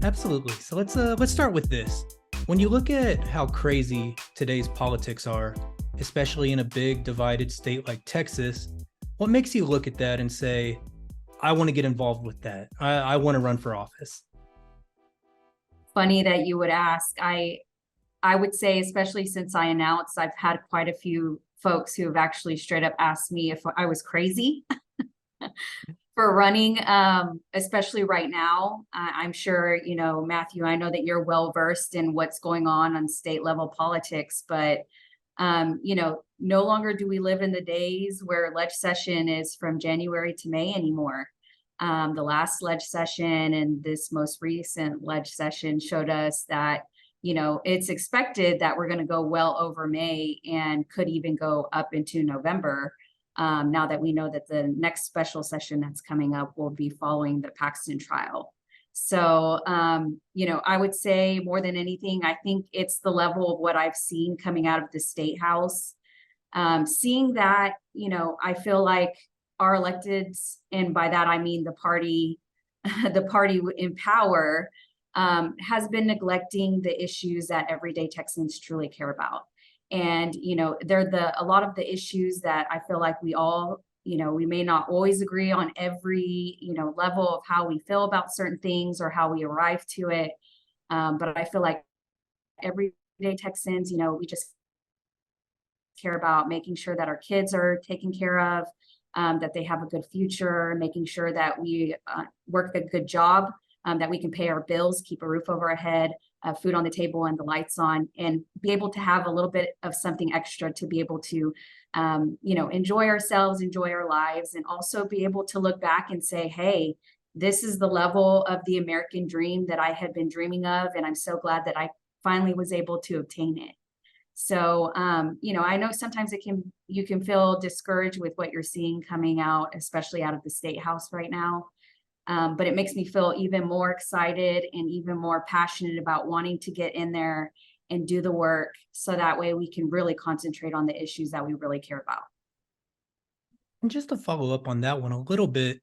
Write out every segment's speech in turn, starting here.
Absolutely. So let's start with this. When you look at how crazy today's politics are, especially in a big divided state like Texas, what makes you look at that and say, I want to get involved with that. I want to run for office. Funny that you would ask. I would say, especially since I announced, I've had quite a few folks who have actually straight up asked me if I was crazy for running, especially right now. I'm sure, Matthew, I know that you're well versed in what's going on state level politics, but no longer do we live in the days where ledge session is from January to May anymore. The last ledge session and this most recent ledge session showed us that, it's expected that we're going to go well over May and could even go up into November. Now that we know that the next special session that's coming up will be following the Paxton trial. So, I would say more than anything, I think it's the level of what I've seen coming out of the state house. Seeing that, I feel like our electeds, and by that I mean the party, the party in power, has been neglecting the issues that everyday Texans truly care about. And, they're a lot of the issues that I feel like we all, we may not always agree on every, level of how we feel about certain things or how we arrive to it. But I feel like everyday Texans, we just care about making sure that our kids are taken care of, that they have a good future, making sure that we work a good job, that we can pay our bills, keep a roof over our head, food on the table and the lights on, and be able to have a little bit of something extra to be able to, enjoy ourselves, enjoy our lives, and also be able to look back and say, hey, this is the level of the American dream that I had been dreaming of. And I'm so glad that I finally was able to obtain it. So, I know sometimes you can feel discouraged with what you're seeing coming out, especially out of the state house right now. But it makes me feel even more excited and even more passionate about wanting to get in there and do the work so that way we can really concentrate on the issues that we really care about. And just to follow up on that one a little bit,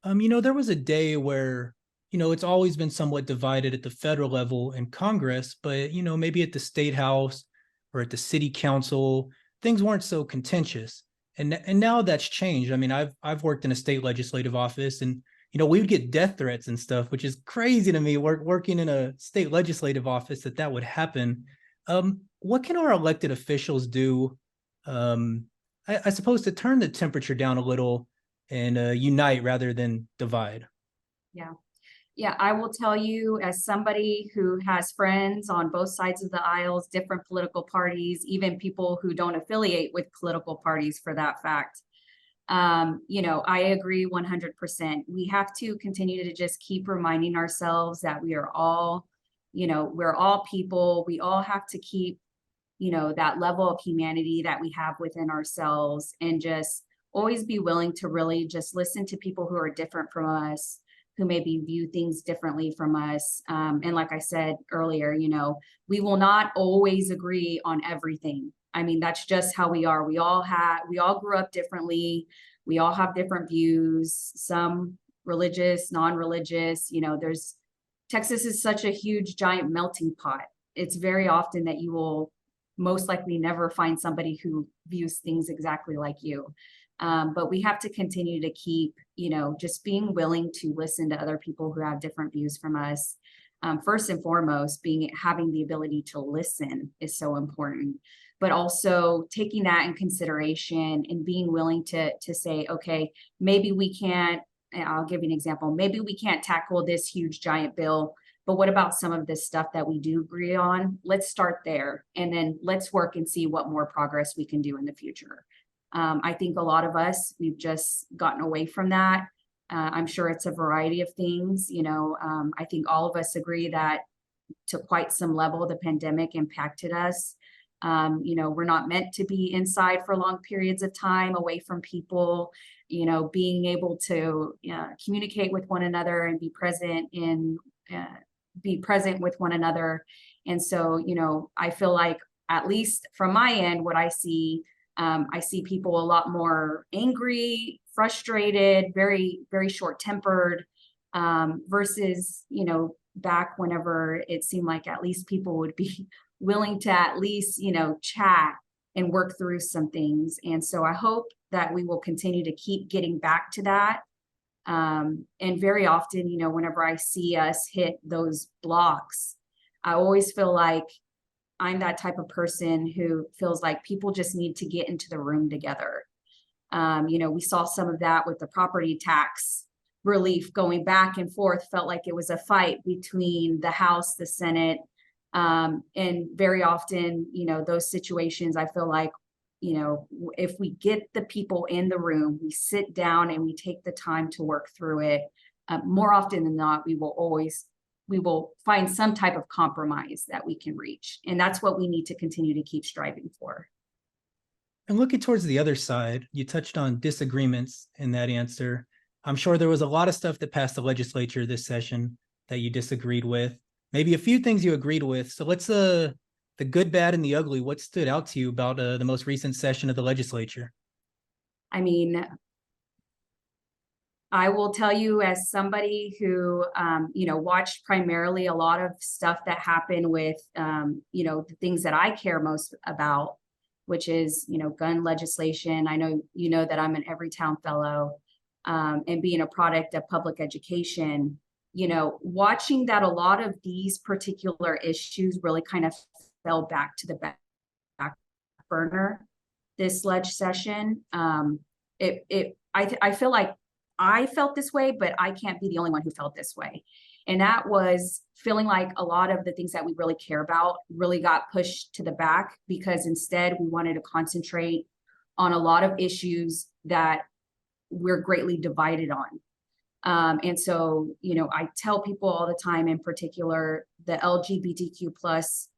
there was a day where, it's always been somewhat divided at the federal level in Congress, but, maybe at the state house or at the city council, things weren't so contentious. And now that's changed. I mean, I've worked in a state legislative office, and we would get death threats and stuff, which is crazy to me. Working in a state legislative office that would happen. What can our elected officials do? I suppose to turn the temperature down a little and unite rather than divide. Yeah. Yeah, I will tell you, as somebody who has friends on both sides of the aisles, different political parties, even people who don't affiliate with political parties for that fact, I agree 100%. We have to continue to just keep reminding ourselves that we are all, we're all people. We all have to keep, that level of humanity that we have within ourselves, and just always be willing to really just listen to people who are different from us, who maybe view things differently from us. And like I said earlier, we will not always agree on everything. I mean, that's just how we are. We all grew up differently. We all have different views, some religious, non-religious. Texas is such a huge, giant melting pot. It's very often that you will most likely never find somebody who views things exactly like you. But we have to continue to keep, just being willing to listen to other people who have different views from us. First and foremost, having the ability to listen is so important, but also taking that in consideration and being willing to say, okay, maybe we can't, I'll give you an example. Maybe we can't tackle this huge giant bill, but what about some of this stuff that we do agree on? Let's start there, and then let's work and see what more progress we can do in the future. I think a lot of us, we've just gotten away from that. I'm sure it's a variety of things. I think all of us agree that to quite some level, the pandemic impacted us. We're not meant to be inside for long periods of time, away from people, being able to communicate with one another and be present with one another. And so, I feel like, at least from my end, what I see people a lot more angry, frustrated, very, very short-tempered, versus, back whenever it seemed like at least people would be willing to at least, chat and work through some things. And so I hope that we will continue to keep getting back to that. And very often, whenever I see us hit those blocks, I always feel like I'm that type of person who feels like people just need to get into the room together. We saw some of that with the property tax relief going back and forth, felt like it was a fight between the House, the Senate. And very often, those situations, I feel like, if we get the people in the room, we sit down and we take the time to work through it, more often than not, we will find some type of compromise that we can reach. And that's what we need to continue to keep striving for. And looking towards the other side, you touched on disagreements in that answer. I'm sure there was a lot of stuff that passed the legislature this session that you disagreed with. Maybe a few things you agreed with. So let's the good, bad, and the ugly. What stood out to you about the most recent session of the legislature? I mean, I will tell you, as somebody who, watched primarily a lot of stuff that happened with, the things that I care most about, which is, gun legislation. I know, that I'm an Everytown fellow, and being a product of public education, watching that a lot of these particular issues really kind of fell back to the back burner this ledge session. I feel like I felt this way, but I can't be the only one who felt this way. And that was feeling like a lot of the things that we really care about really got pushed to the back, because instead we wanted to concentrate on a lot of issues that we're greatly divided on. And so, I tell people all the time, in particular, the LGBTQ plus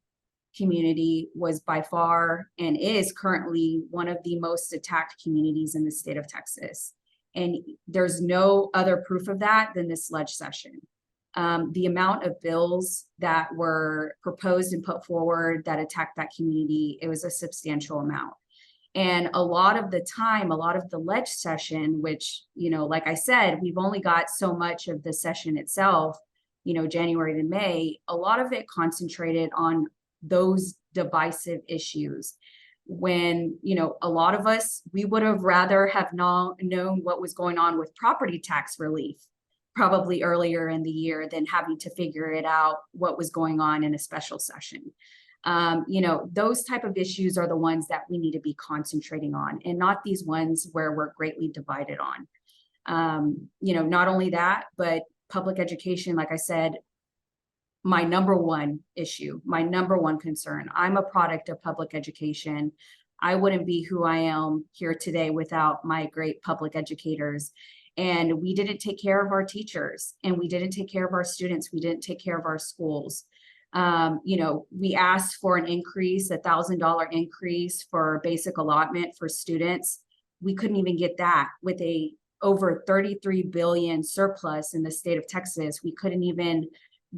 community was by far and is currently one of the most attacked communities in the state of Texas. And there's no other proof of that than this ledge session. The amount of bills that were proposed and put forward that attacked that community, it was a substantial amount. And a lot of the time, a lot of the ledge session, which, like I said, we've only got so much of the session itself, January to May, a lot of it concentrated on those divisive issues. When, a lot of us, we would have rather have known what was going on with property tax relief probably earlier in the year than having to figure it out what was going on in a special session. Those type of issues are the ones that we need to be concentrating on, and not these ones where we're greatly divided on. Not only that, but public education, like I said, my number one issue, my number one concern. I'm a product of public education. I wouldn't be who I am here today without my great public educators. And we didn't take care of our teachers, and we didn't take care of our students. We didn't take care of our schools. We asked for an increase, $1,000 increase for basic allotment for students. We couldn't even get that with a over 33 billion surplus in the state of Texas. We couldn't even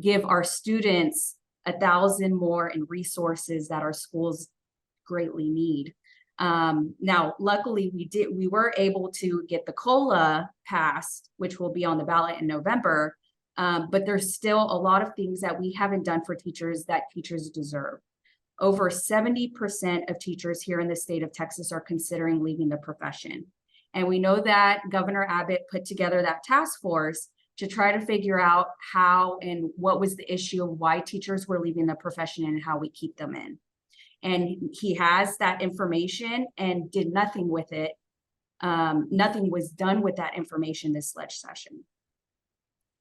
give our students 1,000 more in resources that our schools greatly need. Now, luckily we were able to get the COLA passed, which will be on the ballot in November. But there's still a lot of things that we haven't done for teachers that teachers deserve. Over 70% of teachers here in the state of Texas are considering leaving the profession. And we know that Governor Abbott put together that task force to try to figure out how and what was the issue of why teachers were leaving the profession and how we keep them in. And he has that information and did nothing with it. Nothing was done with that information this ledge session.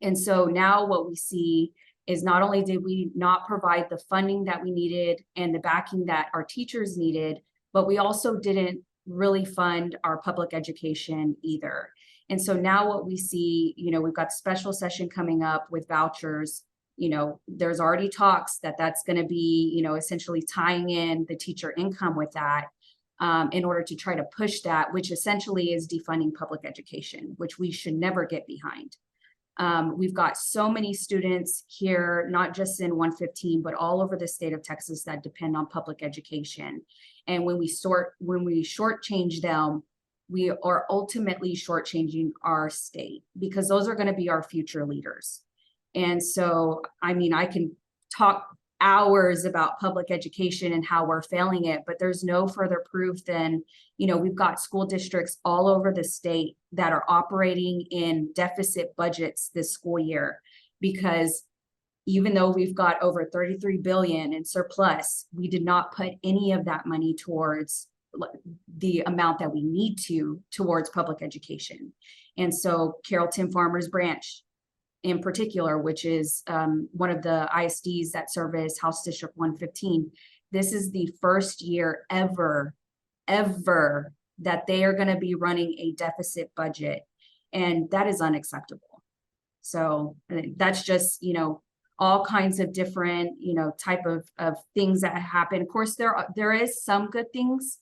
And so now what we see is not only did we not provide the funding that we needed and the backing that our teachers needed, but we also didn't really fund our public education either. And so now what we see, we've got special session coming up with vouchers. There's already talks that that's going to be, essentially tying in the teacher income with that, in order to try to push that, which essentially is defunding public education, which we should never get behind. We've got so many students here, not just in 115, but all over the state of Texas that depend on public education. And when we shortchange them, we are ultimately shortchanging our state, because those are going to be our future leaders. And so, I mean, I can talk hours about public education and how we're failing it, but there's no further proof than, we've got school districts all over the state that are operating in deficit budgets this school year, because even though we've got over 33 billion in surplus, we did not put any of that money towards the amount that we need towards public education. And so Carrollton Farmers Branch in particular, which is one of the ISDs that service House District 115, this is the first year ever that they are going to be running a deficit budget. And that is unacceptable. So that's just, all kinds of different, type of things that happen. Of course, there is some good things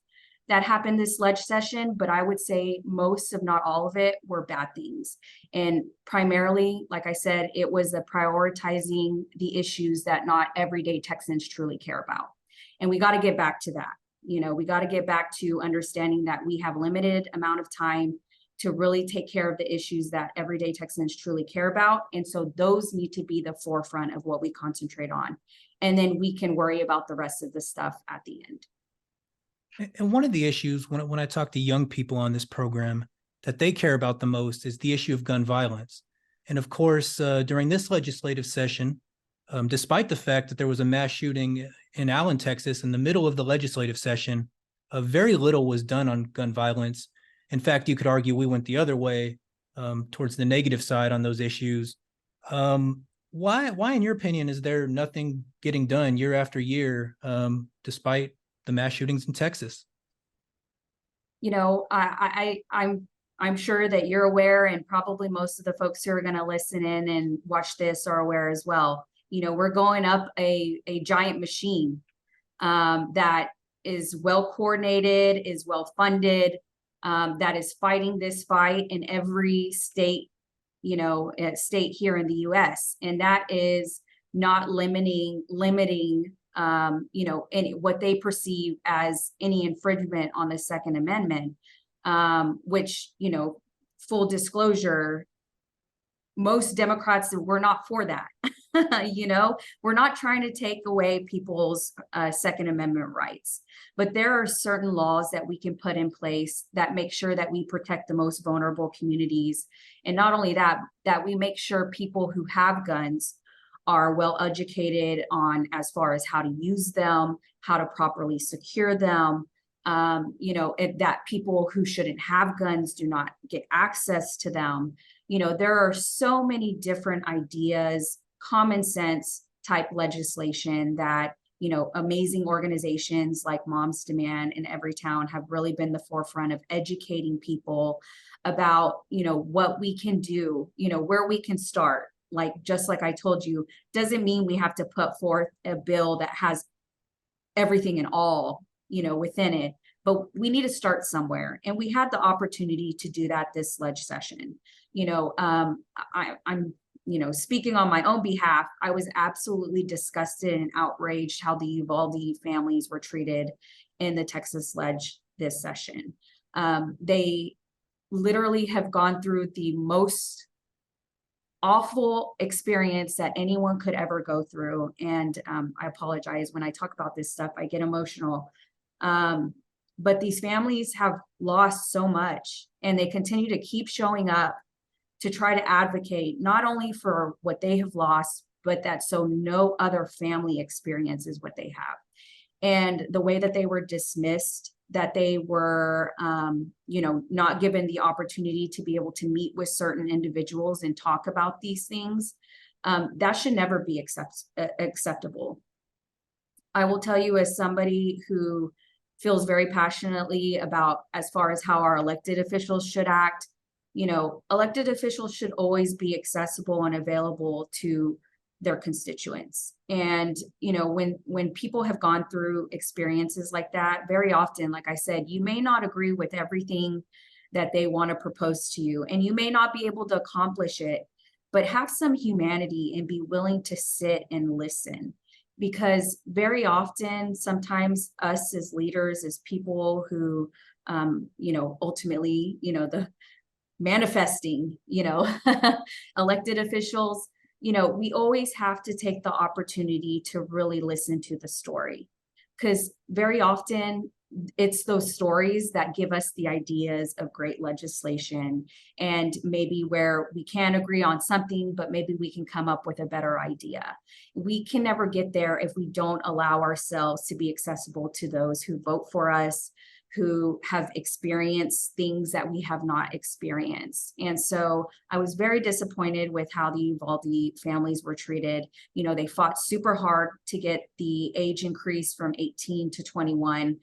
that happened this ledge session, but I would say most, if not all of it, were bad things. And primarily, like I said, it was the prioritizing the issues that not everyday Texans truly care about. And we got to get back to that. We got to get back to understanding that we have limited amount of time to really take care of the issues that everyday Texans truly care about. And so those need to be the forefront of what we concentrate on. And then we can worry about the rest of the stuff at the end. And one of the issues when I talk to young people on this program that they care about the most is the issue of gun violence. And of course, during this legislative session, despite the fact that there was a mass shooting in Allen, Texas, in the middle of the legislative session, very little was done on gun violence. In fact, you could argue we went the other way, towards the negative side on those issues. Why, in your opinion, is there nothing getting done year after year, despite the mass shootings in Texas? I'm sure that you're aware, and probably most of the folks who are going to listen in and watch this are aware as well. We're going up a giant machine that is well coordinated, is well funded, that is fighting this fight in every state, state here in the U.S. And that is not limiting any what they perceive as any infringement on the Second Amendment, which, full disclosure, most Democrats were not for that. We're not trying to take away people's Second Amendment rights, but there are certain laws that we can put in place that make sure that we protect the most vulnerable communities. And not only that, that we make sure people who have guns are well educated on as far as how to use them, how to properly secure them, that people who shouldn't have guns do not get access to them. There are so many different ideas, common sense type legislation that, amazing organizations like Moms Demand in every town have really been the forefront of educating people about, what we can do, where we can start. Just like I told you, doesn't mean we have to put forth a bill that has everything and all, within it, but we need to start somewhere. And we had the opportunity to do that this ledge session. I'm speaking on my own behalf, I was absolutely disgusted and outraged how the Uvalde families were treated in the Texas ledge this session. They literally have gone through the most awful experience that anyone could ever go through. And I apologize when I talk about this stuff, I get emotional. But these families have lost so much, and they continue to keep showing up to try to advocate not only for what they have lost, but that so no other family experiences what they have. And the way that they were dismissed, that they were, not given the opportunity to be able to meet with certain individuals and talk about these things, that should never be acceptable. I will tell you, as somebody who feels very passionately about as far as how our elected officials should act, elected officials should always be accessible and available to their constituents. And, when people have gone through experiences like that, very often, like I said, you may not agree with everything that they want to propose to you, and you may not be able to accomplish it, but have some humanity and be willing to sit and listen. Because very often, sometimes us as leaders, as people who, ultimately, the manifesting, elected officials, we always have to take the opportunity to really listen to the story, because very often it's those stories that give us the ideas of great legislation, and maybe where we can agree on something, but maybe we can come up with a better idea. We can never get there if we don't allow ourselves to be accessible to those who vote for us, who have experienced things that we have not experienced. And so I was very disappointed with how the Uvalde families were treated. They fought super hard to get the age increase from 18 to 21.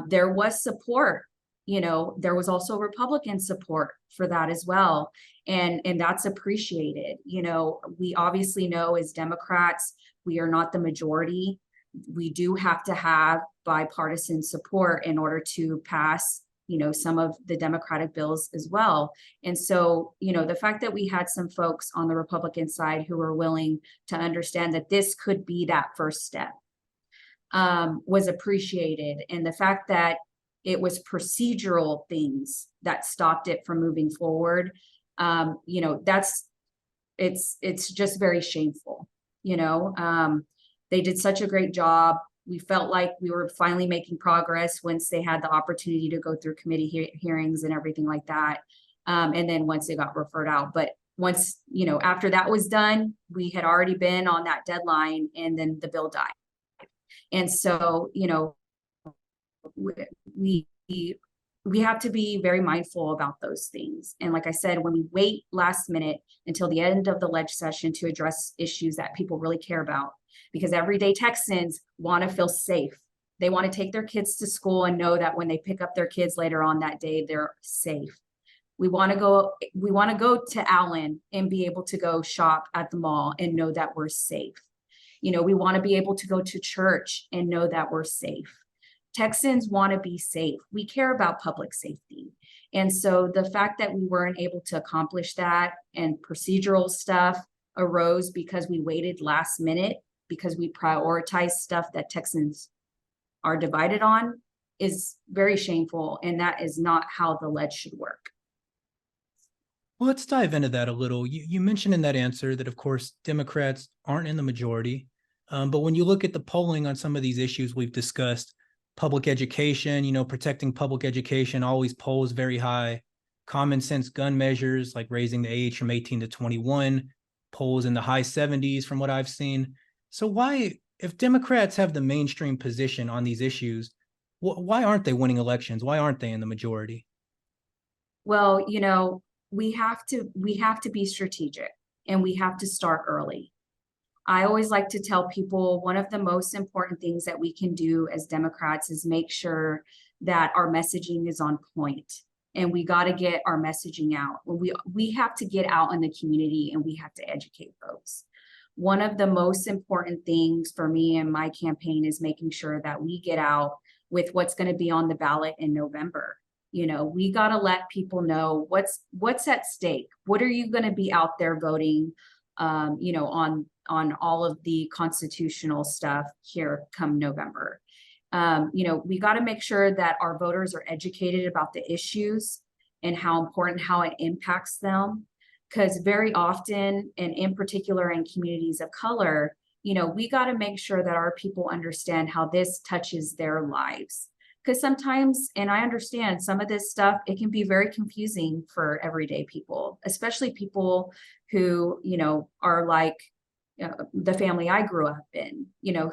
There was support. There was also Republican support for that as well. And that's appreciated. We obviously know as Democrats, we are not the majority. We do have to have bipartisan support in order to pass, some of the Democratic bills as well. And so, the fact that we had some folks on the Republican side who were willing to understand that this could be that first step was appreciated. And the fact that it was procedural things that stopped it from moving forward, it's just very shameful. They did such a great job. We felt like we were finally making progress once they had the opportunity to go through committee hearings and everything like that. And then once it got referred out, but once, after that was done, we had already been on that deadline, and then the bill died. And so, we have to be very mindful about those things. And like I said, when we wait last minute until the end of the leg session to address issues that people really care about, because everyday Texans want to feel safe. They want to take their kids to school and know that when they pick up their kids later on that day, they're safe. We want to go to Allen and be able to go shop at the mall and know that we're safe. We want to be able to go to church and know that we're safe. Texans want to be safe. We care about public safety. And so the fact that we weren't able to accomplish that, and procedural stuff arose because we waited last minute, because we prioritize stuff that Texans are divided on, is very shameful. And that is not how the ledge should work. Well, let's dive into that a little. You mentioned in that answer that, of course, Democrats aren't in the majority. But when you look at the polling on some of these issues we've discussed, public education, protecting public education always polls very high. Common sense gun measures like raising the age from 18 to 21 polls in the high 70s from what I've seen. So why, if Democrats have the mainstream position on these issues, why aren't they winning elections? Why aren't they in the majority? Well, we have to be strategic, and we have to start early. I always like to tell people one of the most important things that we can do as Democrats is make sure that our messaging is on point, and we got to get our messaging out. We have to get out in the community, and we have to educate folks. One of the most important things for me and my campaign is making sure that we get out with what's going to be on the ballot in November. We got to let people know what's at stake. What are you going to be out there voting, on all of the constitutional stuff here come November. We got to make sure that our voters are educated about the issues and how it impacts them. Because very often, and in particular in communities of color, we got to make sure that our people understand how this touches their lives. Because sometimes, and I understand some of this stuff, it can be very confusing for everyday people, especially people who, are like the family I grew up in,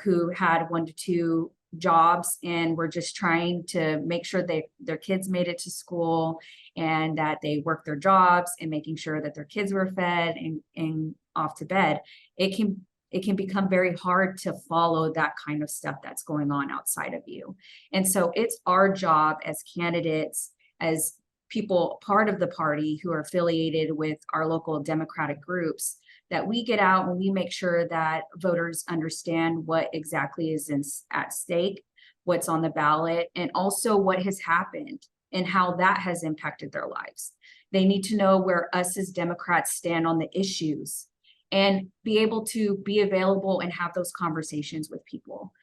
who had 1 to 2 jobs and were just trying to make sure their kids made it to school, and that they worked their jobs, and making sure that their kids were fed and off to bed. It can become very hard to follow that kind of stuff that's going on outside of you. And so it's our job as candidates, as people part of the party who are affiliated with our local Democratic groups, that we get out and we make sure that voters understand what exactly is at stake, what's on the ballot, and also what has happened and how that has impacted their lives. They need to know where us as Democrats stand on the issues, and be able to be available and have those conversations with people.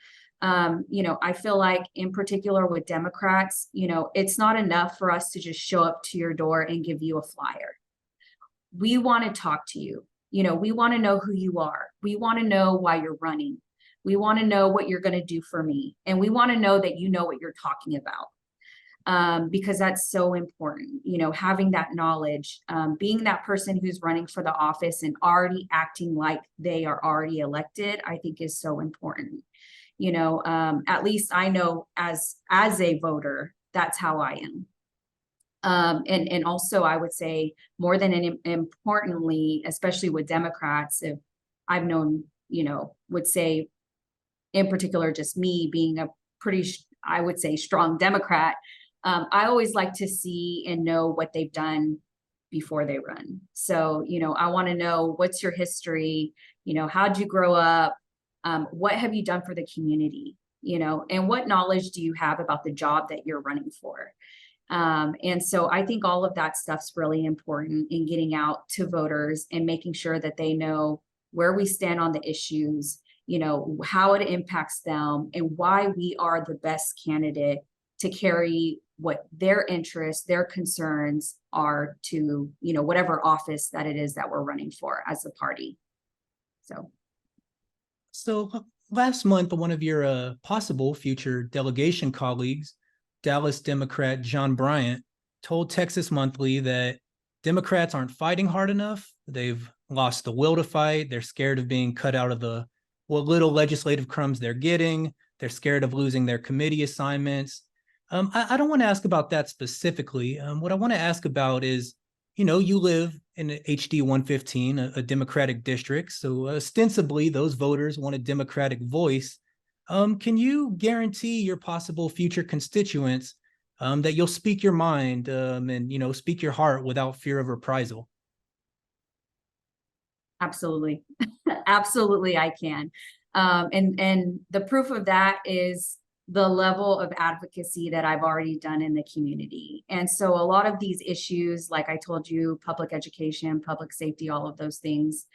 I feel like in particular with Democrats, it's not enough for us to just show up to your door and give you a flyer. We want to talk to you. We want to know who you are. We want to know why you're running. We want to know what you're going to do for me. And we want to know that you know what you're talking about. Because that's so important, having that knowledge, being that person who's running for the office and already acting like they are already elected, I think is so important. At least I know as a voter, that's how I am. And also I would say more than importantly, especially with Democrats, if I've known, would say in particular, just me being a pretty, I would say, strong Democrat, I always like to see and know what they've done before they run. So, I want to know what's your history, how'd you grow up? What have you done for the community? And what knowledge do you have about the job that you're running for? And so I think all of that stuff's really important in getting out to voters and making sure that they know where we stand on the issues, how it impacts them and why we are the best candidate to carry what their interests, their concerns are to, whatever office that it is that we're running for as a party. So last month, one of your possible future delegation colleagues, Dallas Democrat John Bryant, told Texas Monthly that Democrats aren't fighting hard enough. They've lost the will to fight. They're scared of being cut out of what little legislative crumbs they're getting. They're scared of losing their committee assignments. I don't want to ask about that specifically. What I want to ask about is, you live in HD 115, a Democratic district. So ostensibly, those voters want a Democratic voice. Can you guarantee your possible future constituents that you'll speak your mind and, speak your heart without fear of reprisal? Absolutely. Absolutely, I can. And the proof of that is the level of advocacy that I've already done in the community. And so a lot of these issues, like I told you, public education, public safety, all of those things,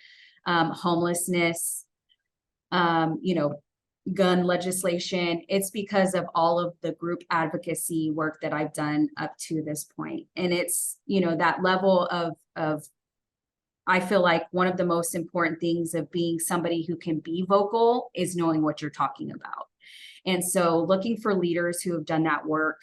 homelessness, gun legislation, it's because of all of the group advocacy work that I've done up to this point. And it's, that level of I feel like one of the most important things of being somebody who can be vocal is knowing what you're talking about. And so looking for leaders who have done that work,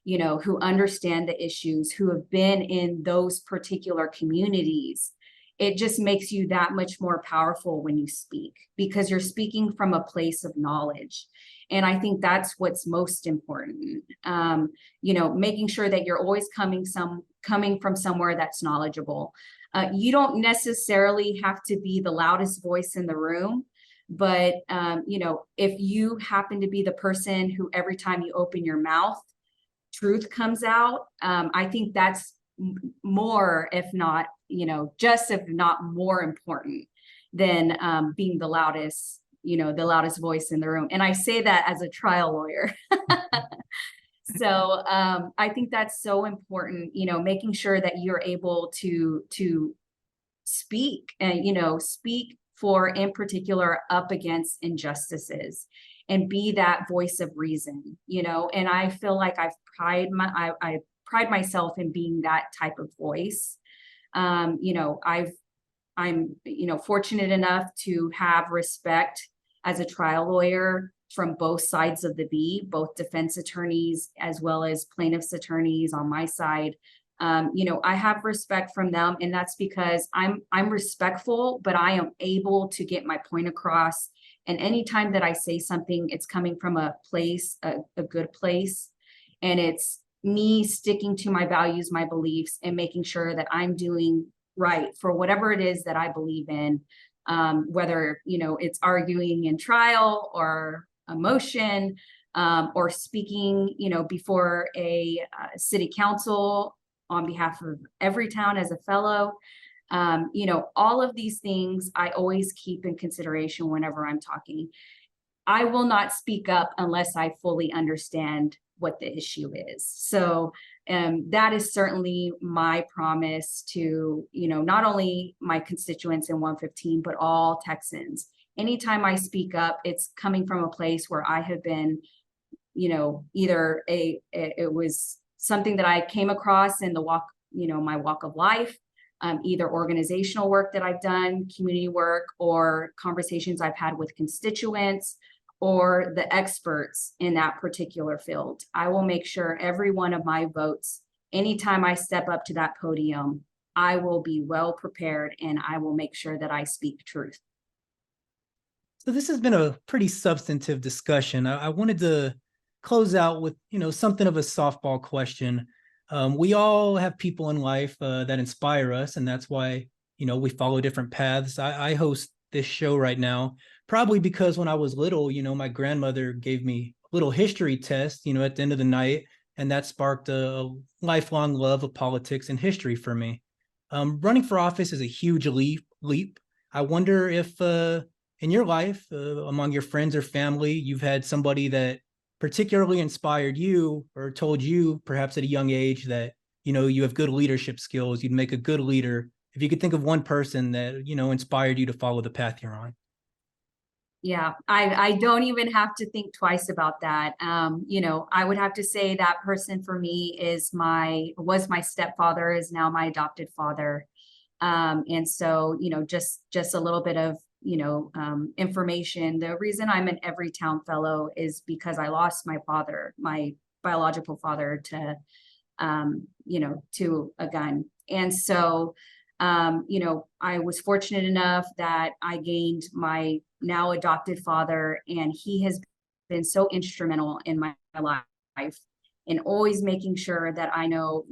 who understand the issues, who have been in those particular communities, it just makes you that much more powerful when you speak because you're speaking from a place of knowledge. And I think that's what's most important. Making sure that you're always coming from somewhere that's knowledgeable. You don't necessarily have to be the loudest voice in the room, but if you happen to be the person who every time you open your mouth, truth comes out, I think that's more, if not, just if not more important than being the loudest voice in the room. And I say that as a trial lawyer. So I think that's so important, making sure that you're able to speak and, speak for, in particular, up against injustices and be that voice of reason, and I feel like I pride myself in being that type of voice. I'm fortunate enough to have respect as a trial lawyer from both sides of the V, both defense attorneys as well as plaintiffs' attorneys on my side. I have respect from them, and that's because I'm respectful, but I am able to get my point across. And anytime that I say something, it's coming from a place, a good place, and it's me sticking to my values, my beliefs, and making sure that I'm doing right for whatever it is that I believe in, whether it's arguing in trial or a motion, or speaking, before a city council on behalf of Everytown as a fellow. All of these things I always keep in consideration whenever I'm talking. I will not speak up unless I fully understand what the issue is. So that is certainly my promise to, not only my constituents in 115, but all Texans. Anytime I speak up, it's coming from a place where I have been, either it was something that I came across in the walk, my walk of life, either organizational work that I've done, community work, or conversations I've had with constituents or the experts in that particular field. I will make sure every one of my votes, anytime I step up to that podium, I will be well prepared and I will make sure that I speak truth. So this has been a pretty substantive discussion. I wanted to close out with, something of a softball question. We all have people in life that inspire us, and that's why, we follow different paths. I host this show right now, probably because when I was little, my grandmother gave me a little history test, at the end of the night, and that sparked a lifelong love of politics and history for me. Running for office is a huge leap. I wonder if in your life, among your friends or family, you've had somebody that particularly inspired you or told you perhaps at a young age that, you have good leadership skills, you'd make a good leader. If you could think of one person that, inspired you to follow the path you're on. Yeah, I don't even have to think twice about that. I would have to say that person for me was my stepfather, is now my adopted father. And so, just a little bit of, information. The reason I'm an Everytown Fellow is because I lost my father, my biological father, to a gun. And so, I was fortunate enough that I gained my now adopted father, and he has been so instrumental in my life and always making sure that I know,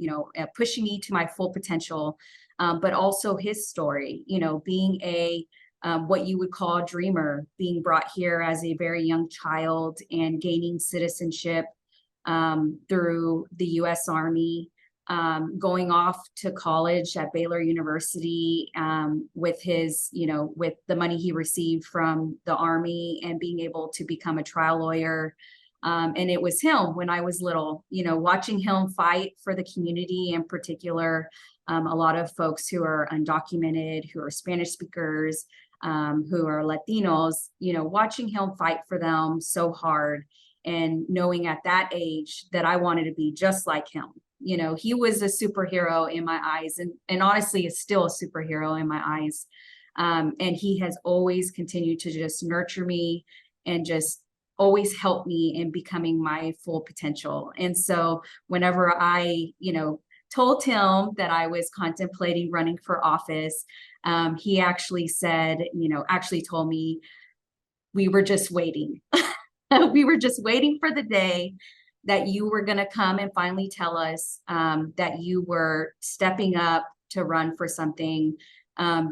pushing me to my full potential, but also his story, being a what you would call a dreamer, being brought here as a very young child and gaining citizenship through the U.S. Army, going off to college at Baylor University with his, with the money he received from the Army, and being able to become a trial lawyer. And it was him when I was little, watching him fight for the community, in particular, a lot of folks who are undocumented, who are Spanish speakers, who are Latinos, watching him fight for them so hard, and knowing at that age that I wanted to be just like him. He was a superhero in my eyes, and honestly is still a superhero in my eyes. And he has always continued to just nurture me and just always help me in becoming my full potential. And so whenever I, told him that I was contemplating running for office, he actually said, actually told me, we were just waiting. We were just waiting for the day that you were going to come and finally tell us that you were stepping up to run for something,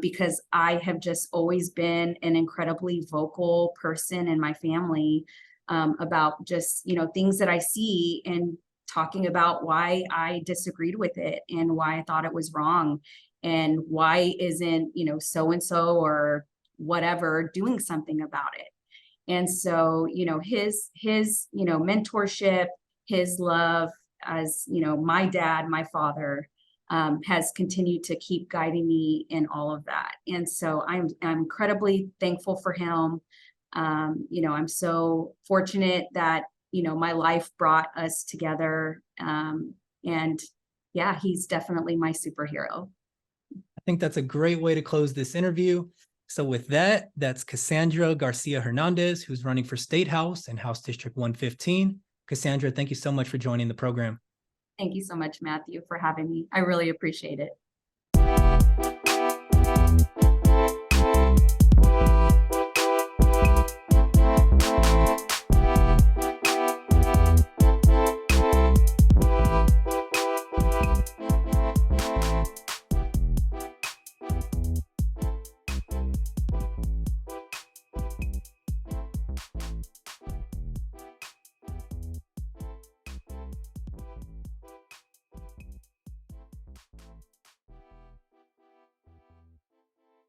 because I have just always been an incredibly vocal person in my family about just, things that I see, and talking about why I disagreed with it and why I thought it was wrong, and why isn't, so-and-so or whatever doing something about it. And so, his mentorship, his love as, my dad, my father, has continued to keep guiding me in all of that. And so I'm incredibly thankful for him. I'm so fortunate that, my life brought us together. And yeah, he's definitely my superhero. I think that's a great way to close this interview. So with that, that's Cassandra Garcia Hernandez, who's running for State House and House District 115. Cassandra, thank you so much for joining the program. Thank you so much, Matthew, for having me. I really appreciate it.